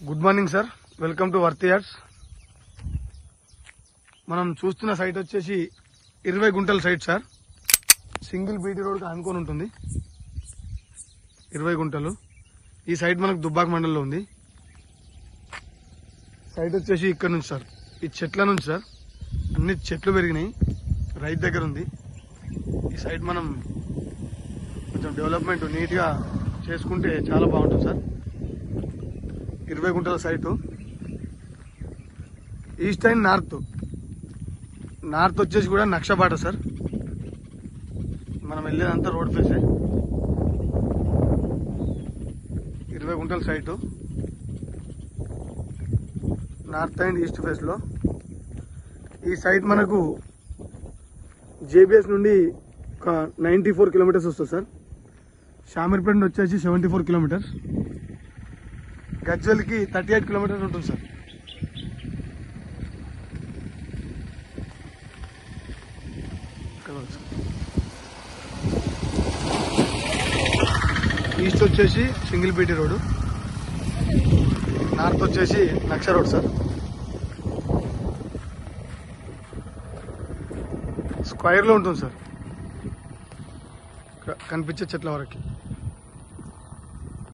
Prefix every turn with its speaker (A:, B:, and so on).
A: Good morning sir, welcome to worthy yards. మనం చూస్తున్న site వచ్చేసి 20 గుంటల సైట్ సార్. సింగిల్ బీటీ రోడ్కి ఆనుకొని ఉంటుంది. 20 గుంటలు. ఈ సైట్ మనకు దుబ్బాక మండలంలో ఉంది. సైట్ వచ్చేసి ఇక్కడ నుంచి సార్, ఈ చెట్ల నుంచి సార్, అన్ని చెట్లు పెరిగినాయి. రైతు దగ్గర ఉంది. ఈ సైట్ మనం కొంచెం డెవలప్మెంట్ నీట్గా చేసుకుంటే చాలా బాగుంటుంది సార్. 20 గుంటల సైటు. ఈస్ట్ అండ్ నార్త్ వచ్చేసి కూడా నక్షబాట సార్. మనం వెళ్ళేదంతా రోడ్ ఫేసే. 20 గుంటల site, north and east face లో. ఈ సైట్ మనకు జేబీఎస్ నుండి ఒక 94 కిలోమీటర్స్ వస్తుంది సార్. షామీర్పేట నుండి వచ్చేసి 74 కిలోమీటర్స్. గజ్వెల్కి 38 కిలోమీటర్స్ ఉంటుంది సార్. ఈస్ట్ వచ్చేసి సింగిల్ బీటీ రోడ్డు, నార్త్ వచ్చేసి నక్ష రోడ్ సార్. స్క్వైర్లో ఉంటుంది సార్, కనిపించే చెట్ల వరకు.